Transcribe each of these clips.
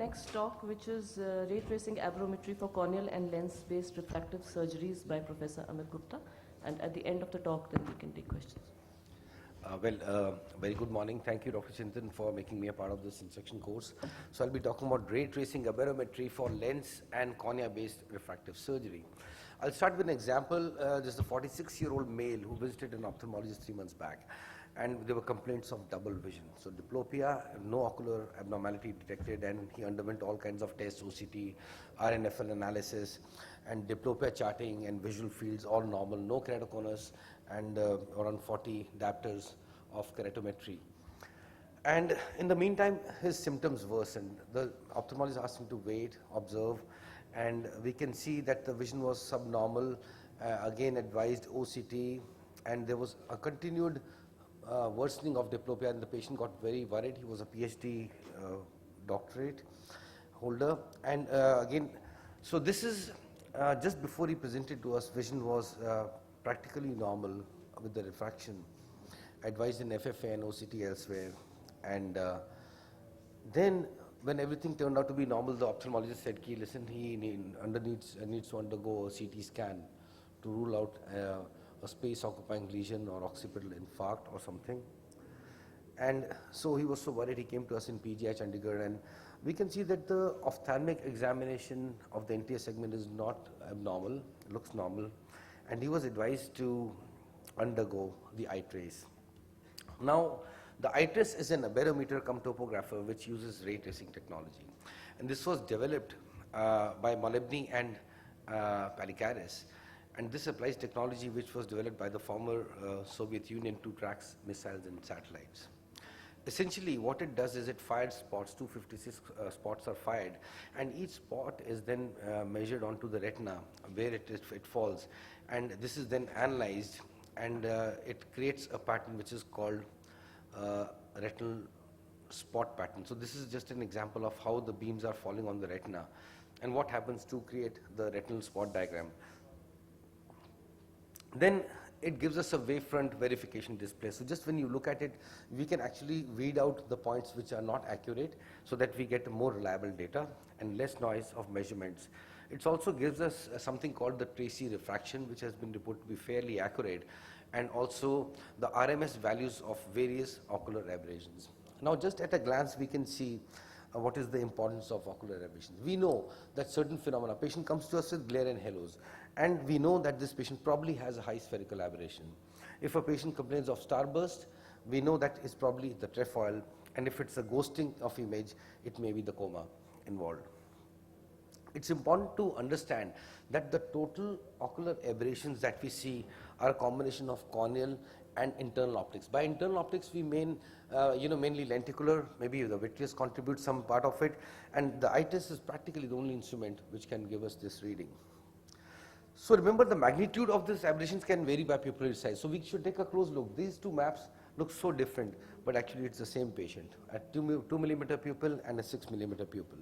next talk, which is ray tracing aberrometry for corneal and lens-based refractive surgeries by Professor Amit Gupta. And at the end of the talk, then we can take questions. Very good morning. Thank you, Dr. Chintan, for making me a part of this instruction course. So I'll be talking about ray tracing aberrometry for lens and cornea-based refractive surgery. I'll start with an example. This is a 46-year-old male who visited an ophthalmologist 3 months back, and there were complaints of double vision. So diplopia, no ocular abnormality detected, and he underwent all kinds of tests, OCT, RNFL analysis, and diplopia charting and visual fields, all normal, no keratoconus, and around 40 diopters of keratometry. And in the meantime, his symptoms worsened. The ophthalmologist asked him to wait, observe, and we can see that the vision was subnormal, again advised OCT, and there was a continued worsening of diplopia, and the patient got very worried. He was a PhD doctorate holder, and again, so this is just before he presented to us, vision was practically normal with the refraction, advised in FFA and OCT elsewhere, and then when everything turned out to be normal, the ophthalmologist said, listen, he needs to undergo a CT scan to rule out a space-occupying lesion or occipital infarct or something. And so he was so worried, he came to us in PGI Chandigarh, and we can see that the ophthalmic examination of the anterior segment is not abnormal, looks normal, and he was advised to undergo the eye trace. Now, the eye trace is an aberrometer cum topographer which uses ray tracing technology, and this was developed by Molebny and Palikaris. And this applies technology which was developed by the former Soviet Union to track missiles and satellites. Essentially, what it does is it fires spots, 256 spots are fired, and each spot is then measured onto the retina where it falls, and this is then analyzed, and it creates a pattern which is called retinal spot pattern. So this is just an example of how the beams are falling on the retina and what happens to create the retinal spot diagram. Then it gives us a wavefront verification display. So just when you look at it, we can actually weed out the points which are not accurate so that we get more reliable data and less noise of measurements. It also gives us something called the tracy refraction, which has been reported to be fairly accurate, and also the RMS values of various ocular aberrations. Now just at a glance we can see what is the importance of ocular aberrations. We know that certain phenomena, patient comes to us with glare and halos, and we know that this patient probably has a high spherical aberration. If a patient complains of starburst, we know that it's probably the trefoil, and if it's a ghosting of image, it may be the coma involved. It's important to understand that the total ocular aberrations that we see are a combination of corneal and internal optics. By internal optics, we mean mainly lenticular, maybe the vitreous contributes some part of it, and the eye test is practically the only instrument which can give us this reading. So remember, the magnitude of these aberrations can vary by pupillary size. So we should take a close look. These two maps look so different, but actually it's the same patient, a 2 millimeter pupil and a 6 millimeter pupil.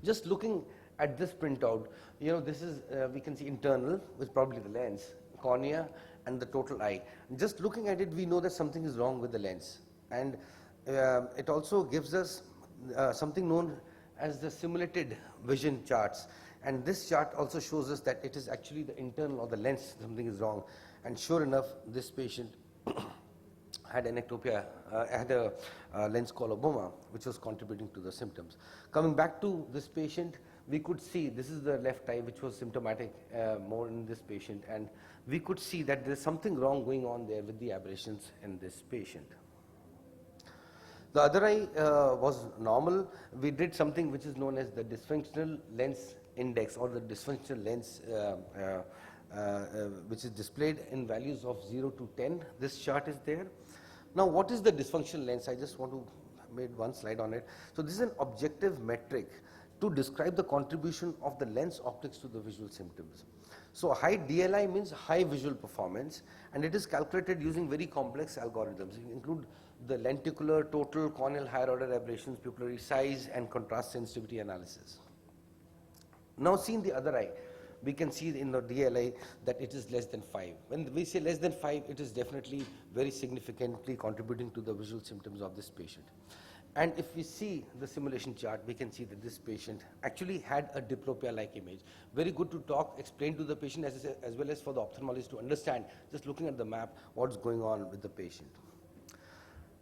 Just looking at this printout, this is, we can see internal, with probably the lens, cornea, and the total eye. Just looking at it, we know that something is wrong with the lens. And it also gives us something known as the simulated vision charts. And this chart also shows us that it is actually the internal or the lens, something is wrong. And sure enough, this patient had an ectopia, had a lens coloboma, which was contributing to the symptoms. Coming back to this patient, we could see, this is the left eye which was symptomatic more in this patient, and we could see that there's something wrong going on there with the aberrations in this patient. The other eye was normal. We did something which is known as the dysfunctional lens index, or the dysfunctional lens which is displayed in values of 0 to 10. This chart is there. Now what is the dysfunctional lens? I just want to make one slide on it. So this is an objective metric to describe the contribution of the lens optics to the visual symptoms. So high DLI means high visual performance, and it is calculated using very complex algorithms. It include the lenticular, total, corneal, higher order aberrations, pupillary size, and contrast sensitivity analysis. Now seeing the other eye, we can see in the DLI that it is less than 5. When we say less than 5, it is definitely very significantly contributing to the visual symptoms of this patient. And if we see the simulation chart, we can see that this patient actually had a diplopia-like image. Very good to talk, explain to the patient as well as for the ophthalmologist to understand, just looking at the map, what's going on with the patient.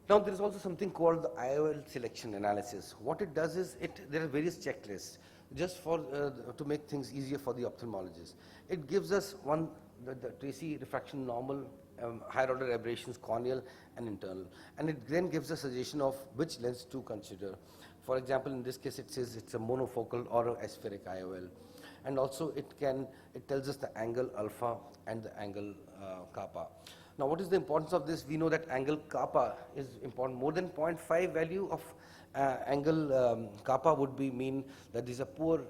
Now, there is also something called the IOL selection analysis. What it does is, there are various checklists just for to make things easier for the ophthalmologist. It gives us the tracy refraction normal, higher order aberrations, corneal and internal. And it then gives a suggestion of which lens to consider. For example, in this case, it says it's a monofocal or a aspheric IOL. And also it tells us the angle alpha and the angle kappa. Now, what is the importance of this? We know that angle kappa is important. More than 0.5 value of angle kappa would mean that these are poor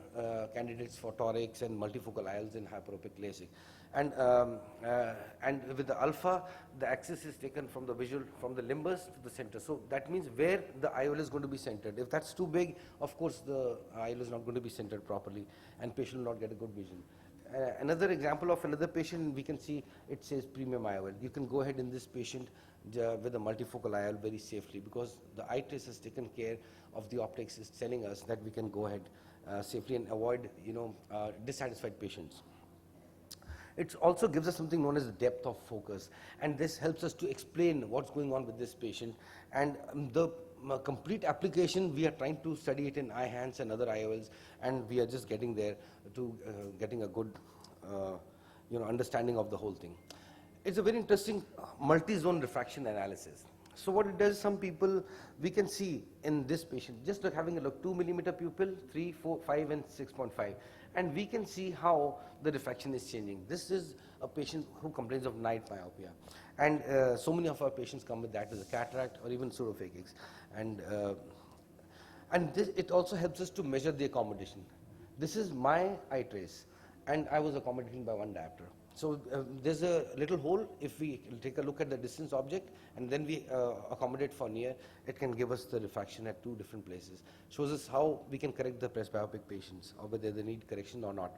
candidates for torics and multifocal IOLs in hyperopic LASIK. And with the alpha, the axis is taken from the visual, from the limbus to the center. So that means where the IOL is going to be centered. If that's too big, of course, the IOL is not going to be centered properly, and patient will not get a good vision. Another example of another patient, we can see it says premium IOL. You can go ahead in this patient with a multifocal IOL very safely, because the eye trace has taken care of the optics, is telling us that we can go ahead safely and avoid dissatisfied patients. It also gives us something known as the depth of focus, and this helps us to explain what's going on with this patient. And the complete application, we are trying to study it in eye hands and other IOLs, and we are just getting there to getting a good understanding of the whole thing. It's a very interesting multi-zone refraction analysis. So what it does, some people, we can see in this patient, just like having a look, 2 millimeter pupil, 3, 4, 5 and 6.5. And we can see how the refraction is changing. This is a patient who complains of night myopia. And so many of our patients come with that as a cataract or even pseudophakics. And it also helps us to measure the accommodation. This is my eye trace, and I was accommodating by one diopter. So there's a little hole. If we take a look at the distance object and then we accommodate for near, it can give us the refraction at 2 different places. Shows us how we can correct the presbyopic patients, or whether they need correction or not.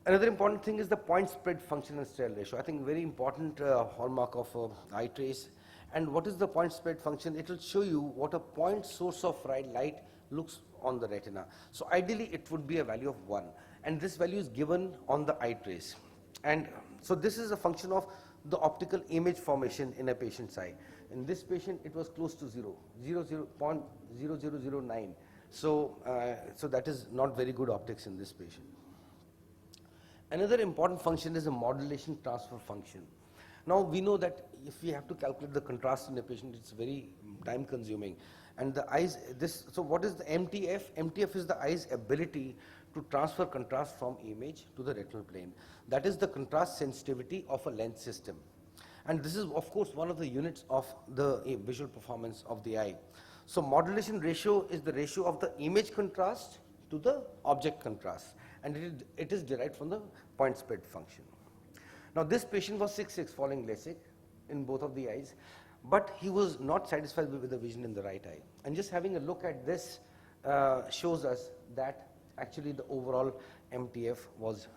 Another important thing is the point spread function and Strehl ratio. I think very important hallmark of eye trace. And what is the point spread function? It will show you what a point source of light looks on the retina. So ideally it would be a value of 1, and this value is given on the eye trace. And so this is a function of the optical image formation in a patient's eye. In this patient, it was close to 0.0009. So that is not very good optics in this patient. Another important function is a modulation transfer function. Now we know that if we have to calculate the contrast in a patient, it's very time consuming. And the eyes, so what is the MTF? MTF is the eye's ability to transfer contrast from image to the retinal plane. That is the contrast sensitivity of a lens system. And this is, of course, one of the units of the visual performance of the eye. So modulation ratio is the ratio of the image contrast to the object contrast, and it is derived from the point spread function. Now this patient was 6'6", following LASIK in both of the eyes, but he was not satisfied with the vision in the right eye. And just having a look at this shows us that actually the overall MTF was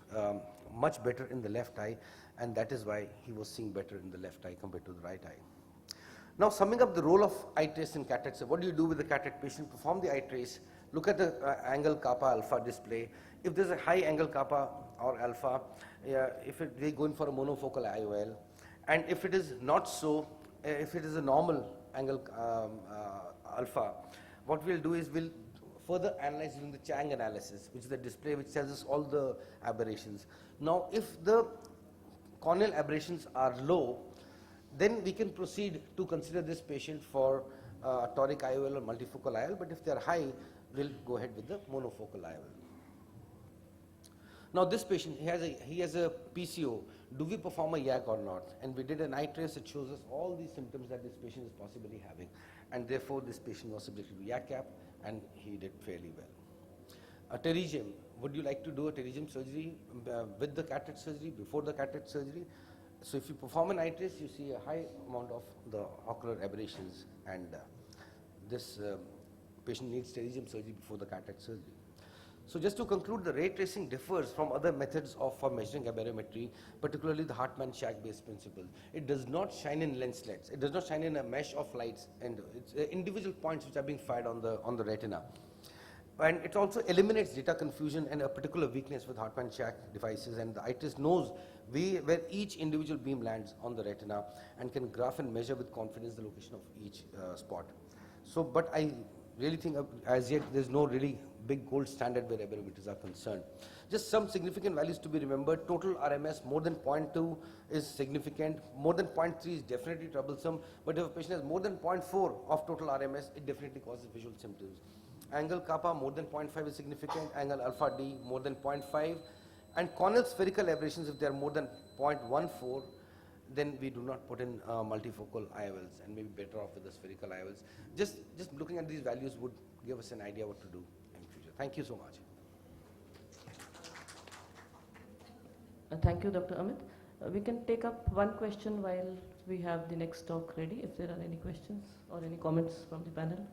much better in the left eye, and that is why he was seeing better in the left eye compared to the right eye. Now summing up the role of eye trace in cataract. So what do you do with the cataract patient? Perform the eye trace, look at the angle kappa alpha display. If there's a high angle kappa or alpha, if they go in for a monofocal IOL, and if it is not so, if it is a normal angle alpha, what we'll do is we'll further analyze using the Chang analysis, which is the display which tells us all the aberrations. Now if the corneal aberrations are low, then we can proceed to consider this patient for toric IOL or multifocal IOL, but if they are high, we'll go ahead with the monofocal IOL. Now this patient, he has a PCO. Do we perform a YAC or not? And we did an eye trace. It shows us all these symptoms that this patient is possibly having, and therefore this patient was subjected to YAC cap, and he did fairly well. A pterygium. Would you like to do a pterygium surgery with the cataract surgery, before the cataract surgery? So if you perform an eye trace, you see a high amount of the ocular aberrations, and this patient needs pterygium surgery before the cataract surgery. So just to conclude, the ray tracing differs from other methods for measuring aberrometry, particularly the Hartmann-Shack-based principle. It does not shine in lens slits. It does not shine in a mesh of lights, and it's individual points which are being fired on the retina. And it also eliminates data confusion and a particular weakness with Hartmann-Shack devices, and the eye test knows where each individual beam lands on the retina and can graph and measure with confidence the location of each spot. So, but I really think as yet there's no really big gold standard where aberrometers are concerned. Just some significant values to be remembered. Total RMS more than 0.2 is significant, more than 0.3 is definitely troublesome, but if a patient has more than 0.4 of total RMS, it definitely causes visual symptoms. Angle kappa more than 0.5 is significant, angle alpha D more than 0.5, and corneal spherical aberrations, if they are more than 0.14, then we do not put in multifocal IOLs, and maybe better off with the spherical IOLs. Just looking at these values would give us an idea what to do in future. Thank you so much. Thank you, Dr. Amit. We can take up one question while we have the next talk ready, if there are any questions or any comments from the panel.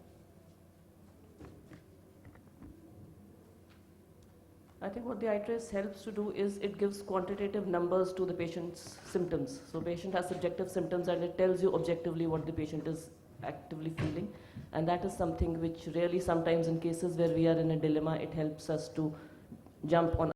I think what the eye trace helps to do is it gives quantitative numbers to the patient's symptoms. So patient has subjective symptoms and it tells you objectively what the patient is actively feeling. And that is something which really sometimes in cases where we are in a dilemma, it helps us to jump on